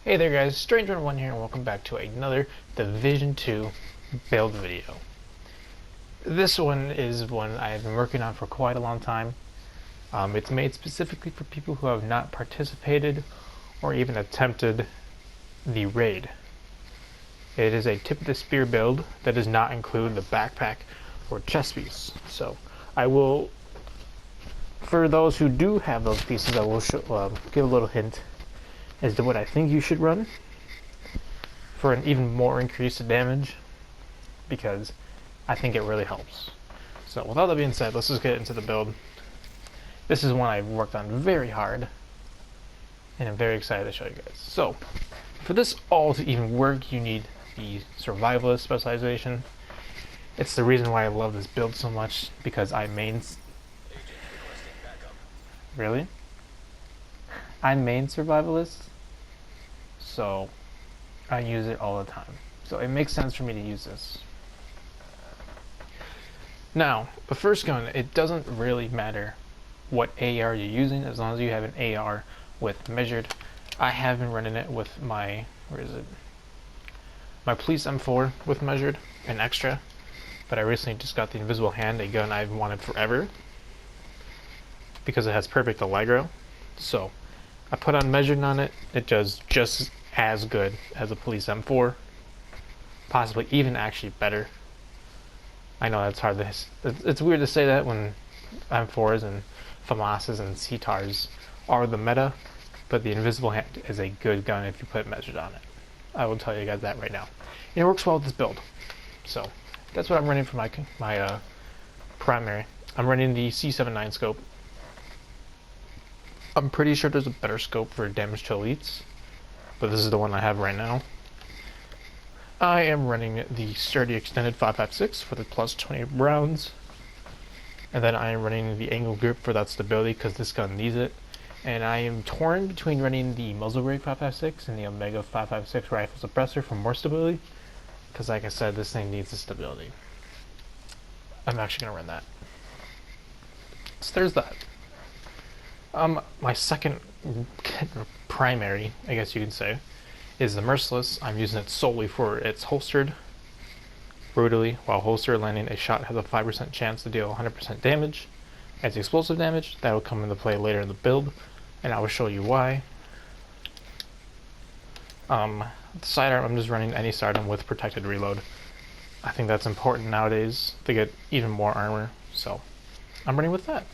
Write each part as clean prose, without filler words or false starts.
Hey there guys, Stranger1 here and welcome back to another Division 2 build video. This one is one I've been working on for quite a long time. It's made specifically for people who have not participated or even attempted the raid. It is a tip of the spear build that does not include the backpack or chest piece. So I will, for those who do have those pieces, I will give a little hint as to what I think you should run for an even more increased damage, because I think it really helps. So with all that being said, let's just get into the build. This is one I've worked on very hard and I'm very excited to show you guys. So for this all to even work, you need the survivalist specialization. It's the reason why I love this build so much, because I main survivalist, so I use it all the time. So it makes sense for me to use this. Now, the first gun, it doesn't really matter what AR you're using as long as you have an AR with measured. I have been running it with my, my police M4 with measured and extra, but I recently just got the invisible hand, a gun I've wanted forever, because it has perfect allegro. So I put on measured on it. It does just as good as a police M4, possibly even actually better. I know that's hard to, it's weird to say that when M4s and FAMASs and CTARs are the meta, but the invisible hand is a good gun if you put measured on it. I will tell you guys that right now. And it works well with this build. So that's what I'm running for my primary. I'm running the C79 scope. I'm pretty sure there's a better scope for damage to elites, but this is the one I have right now. I am running the sturdy extended 5.56 for the plus 20 rounds, and then I am running the angle grip for that stability because this gun needs it. And I am torn between running the muzzle brake 5.56 and the Omega 5.56 rifle suppressor for more stability, because like I said, this thing needs the stability. I'm actually going to run that. So there's that. My second primary, I guess you can say, is the Merciless. I'm using it solely for its holstered. Brutally, while holster, landing a shot has a 5% chance to deal 100% damage. As explosive damage, that will come into play later in the build, and I will show you why. The sidearm, I'm just running any sidearm with protected reload. I think that's important nowadays to get even more armor, so I'm running with that.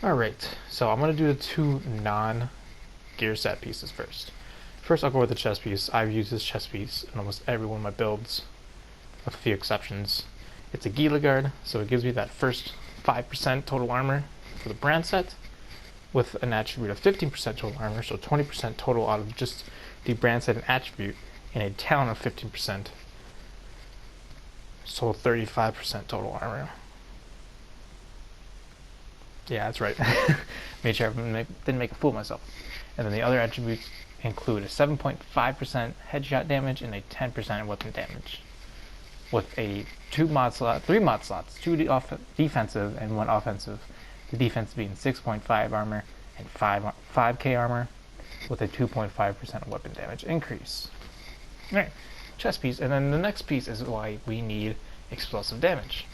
Alright, so I'm going to do the two non-gear set pieces first. First, I'll go with the chest piece. I've used this chest piece in almost every one of my builds, with a few exceptions. It's a Gila Guard, so it gives me that first 5% total armor for the brand set, with an attribute of 15% total armor, so 20% total out of just the brand set and attribute, and a talent of 15%, so 35% total armor. Yeah, that's right. Made sure I didn't make a fool of myself. And then the other attributes include a 7.5% headshot damage and a 10% weapon damage, with a three mod slots, 2 defensive and 1 offensive. The defense being 6.5 armor and 5k armor, with a 2.5% weapon damage increase. Alright, chest piece, and then the next piece is why we need explosive damage.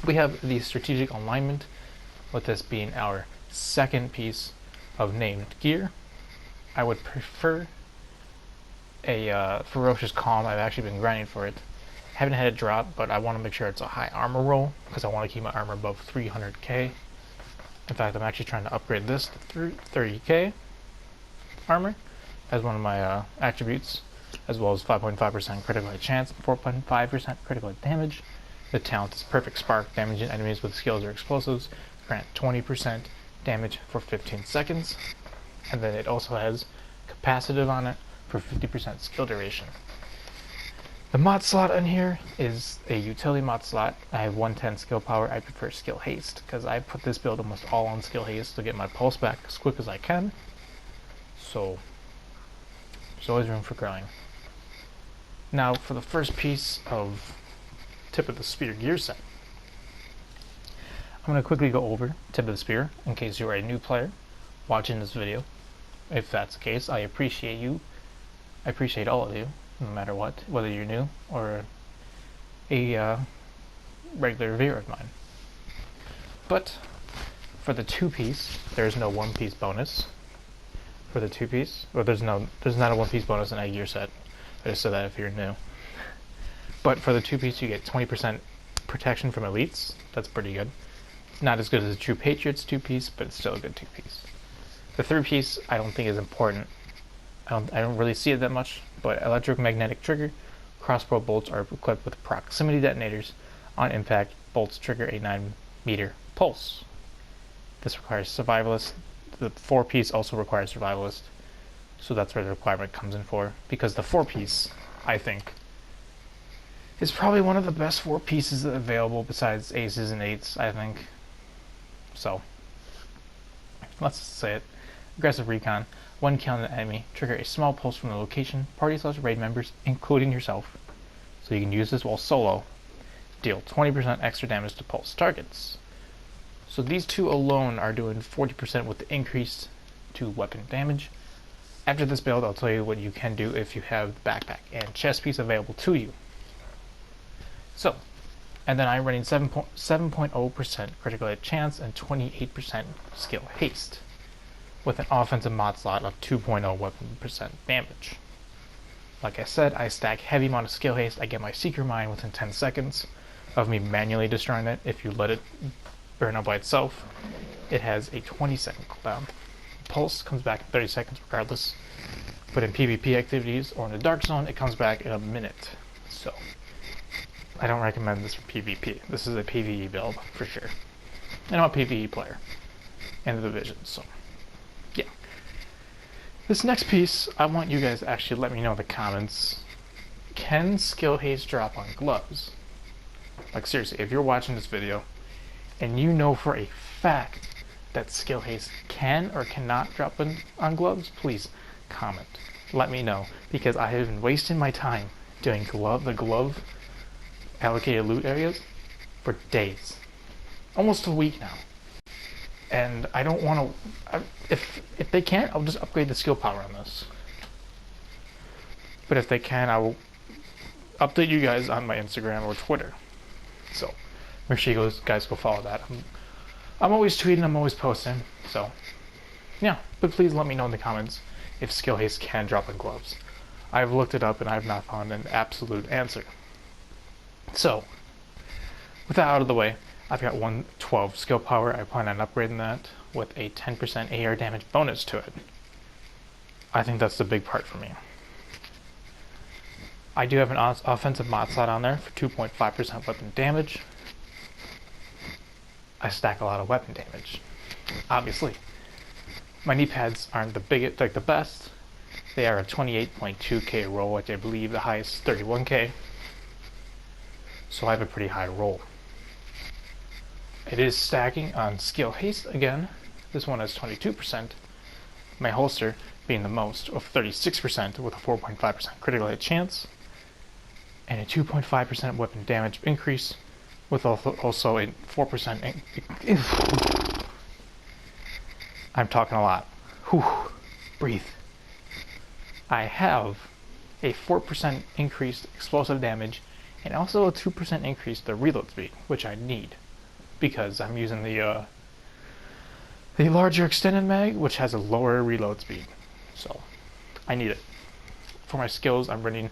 We have the strategic alignment, with this being our second piece of named gear. I would prefer a ferocious calm. I've actually been grinding for it. Haven't had it drop, but I want to make sure it's a high armor roll, because I want to keep my armor above 300k. In fact, I'm actually trying to upgrade this to 30k armor as one of my attributes, as well as 5.5% critical hit chance, 4.5% critical hit damage. The talent is perfect spark, damaging enemies with skills or explosives, grant 20% damage for 15 seconds. And then it also has capacitive on it for 50% skill duration. The mod slot in here is a utility mod slot. I have 110 skill power. I prefer skill haste, because I put this build almost all on skill haste to get my pulse back as quick as I can. So there's always room for growing. Now for the first piece of tip of the spear gear set, I'm going to quickly go over tip of the spear in case you are a new player watching this video. If that's the case, I appreciate you. I appreciate all of you, no matter what, whether you're new or a regular viewer of mine. But for the 2-piece, there's no 1-piece bonus. For the 2-piece, or there's not a 1-piece bonus in a gear set. I just said that if you're new. But for the 2-piece, you get 20% protection from elites. That's pretty good. Not as good as the True Patriots 2-piece, but it's still a good 2-piece. The 3-piece, I don't think is important. I don't really see it that much, but electromagnetic trigger, crossbow bolts are equipped with proximity detonators. On impact, bolts trigger a 9-meter pulse. This requires survivalist. The 4-piece also requires survivalist, so that's where the requirement comes in for. Because the 4-piece, I think, is probably one of the best 4 pieces available besides aces and 8s, I think. So, let's say it. Aggressive recon. 1 kill on an enemy. Trigger a small pulse from the location. Party/raid members, including yourself. So you can use this while solo. Deal 20% extra damage to pulse targets. So these 2 alone are doing 40% with the increase to weapon damage. After this build, I'll tell you what you can do if you have the backpack and chest piece available to you. So, and then I'm running 7.0% critical hit chance and 28% skill haste, with an offensive mod slot of 2.0 weapon percent damage. Like I said, I stack heavy amount of skill haste. I get my Seeker Mine within 10 seconds of me manually destroying it. If you let it burn up by itself, it has a 20-second cooldown. Pulse comes back in 30 seconds regardless, but in PvP activities or in the Dark Zone, it comes back in a minute. So, I don't recommend this for PvP. This is a PvE build, for sure. And I'm a PvE player in the division, so yeah. This next piece, I want you guys to actually let me know in the comments, can skill haste drop on gloves? Like seriously, if you're watching this video, and you know for a fact that skill haste can or cannot drop on gloves, please comment. Let me know, because I have been wasting my time doing the glove allocated loot areas for days, almost a week now, and I don't want to. If they can't, I'll just upgrade the skill power on this. But if they can, I will update you guys on my Instagram or Twitter. So make sure you guys go follow that. I'm always tweeting, I'm always posting. So yeah, but please let me know in the comments if skill haste can drop in gloves. I've looked it up and I've not found an absolute answer. So, with that out of the way, I've got 112 skill power. I plan on upgrading that with a 10% AR damage bonus to it. I think that's the big part for me. I do have an offensive mod slot on there for 2.5% weapon damage. I stack a lot of weapon damage, obviously. My knee pads aren't the biggest, like the best. They are a 28.2k roll, which I believe the highest is 31k. So I have a pretty high roll. It is stacking on skill haste again. This one has 22%. My holster being the most of 36% with a 4.5% critical hit chance and a 2.5% weapon damage increase with also a 4%. I'm talking a lot. Whew. Breathe. I have a 4% increased explosive damage and also a 2% increase to reload speed, which I need because I'm using the larger extended mag, which has a lower reload speed. So I need it. For my skills, I'm running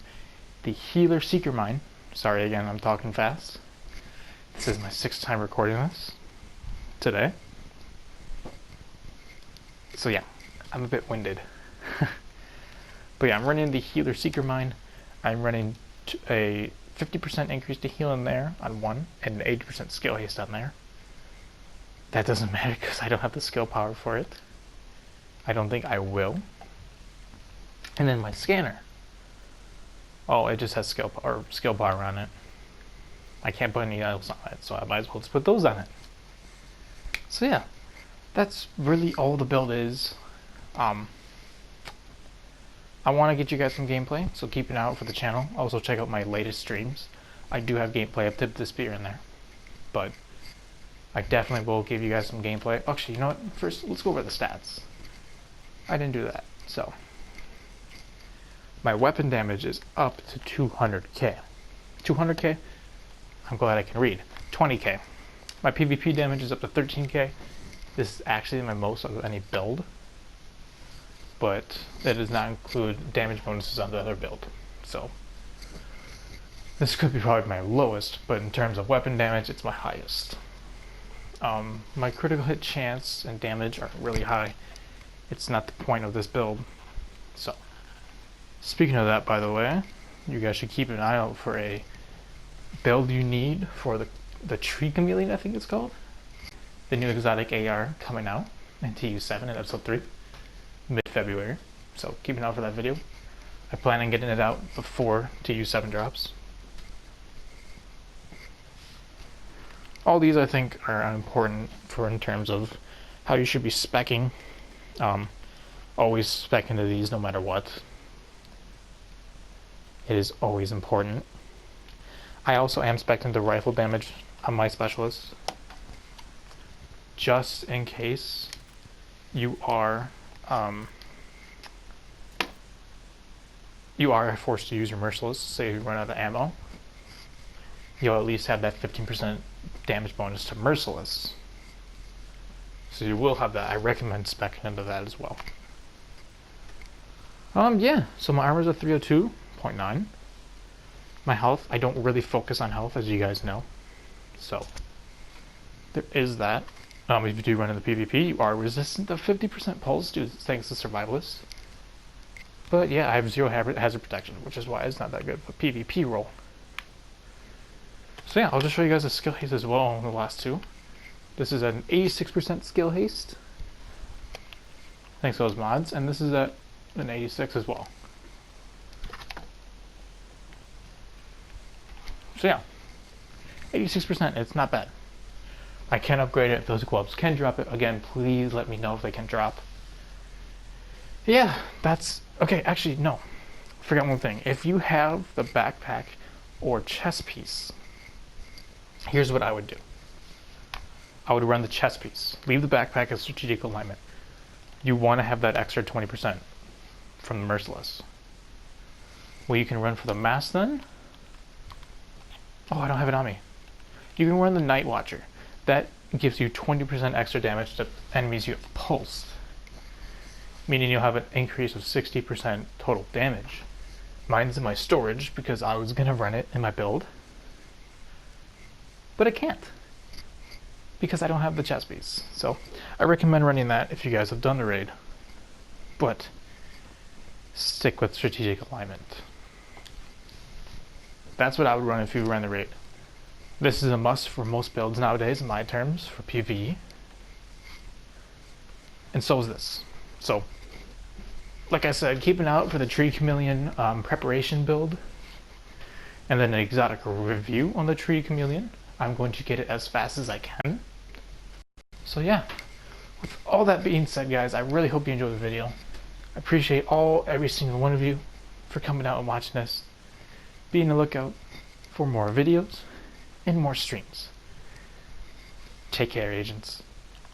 the Healer Seeker Mine. Sorry again, I'm talking fast. This is my 6th time recording this today. So yeah, I'm a bit winded. But yeah, I'm running the Healer Seeker Mine. I'm running a 50% increase to heal in there on one, and an 80% skill haste on there. That doesn't matter because I don't have the skill power for it. I don't think I will. And then my scanner. Oh, it just has skill power on it. I can't put any else on it, so I might as well just put those on it. So yeah, that's really all the build is. I want to get you guys some gameplay, so keep an eye out for the channel. Also check out my latest streams. I do have gameplay up to the spear in there, but I definitely will give you guys some gameplay. Actually, you know what? First, let's go over the stats. I didn't do that. So my weapon damage is up to 200k. 200k? I'm glad I can read. 20k. My PvP damage is up to 13k. This is actually my most of any build, but that does not include damage bonuses on the other build. So this could be probably my lowest, but in terms of weapon damage, it's my highest. My critical hit chance and damage are really high. It's not the point of this build. So, speaking of that, by the way, you guys should keep an eye out for a build you need for the Tree Chameleon, I think it's called. The new exotic AR coming out in TU7 in episode 3, mid-February. So keep an eye out for that video. I plan on getting it out before TU7 drops. All these I think are important for in terms of how you should be speccing. Always spec into these no matter what. It is always important. I also am spec'ing into rifle damage on my specialist, just in case you are forced to use your merciless. Say you run out of ammo, you'll at least have that 15% damage bonus to merciless. So you will have that. I recommend spec'ing into that as well. Yeah, so my armor's a 302.9. My health, I don't really focus on health, as you guys know. So there is that. If you do run into PvP, you are resistant to 50% pulse due thanks to survivalist. But yeah, I have 0 hazard protection, which is why it's not that good of a PvP role. So yeah, I'll just show you guys the skill haste as well in the last two. This is an 86% skill haste, thanks to those mods, and this is at an 86 as well. So yeah, 86%, it's not bad. I can upgrade it if those gloves can drop it. Again, please let me know if they can drop. Yeah, that's, okay, actually, no. Forgot one thing. If you have the backpack or chest piece, here's what I would do. I would run the chest piece. Leave the backpack as strategic alignment. You want to have that extra 20% from the merciless. Well, you can run for the mask then. Oh, I don't have it on me. You can run the Night Watcher. That gives you 20% extra damage to enemies you have pulsed, meaning you'll have an increase of 60% total damage. Mine's in my storage because I was going to run it in my build, but I can't because I don't have the chest piece. So I recommend running that if you guys have done the raid, but stick with strategic alignment. That's what I would run if you ran the raid. This is a must for most builds nowadays, in my terms, for PvE. And so is this. So, like I said, keep an eye out for the Tree Chameleon preparation build, and then an exotic review on the Tree Chameleon. I'm going to get it as fast as I can. So yeah, with all that being said, guys, I really hope you enjoyed the video. I appreciate every single one of you for coming out and watching this. Be on the lookout for more videos and more streams. Take care, agents.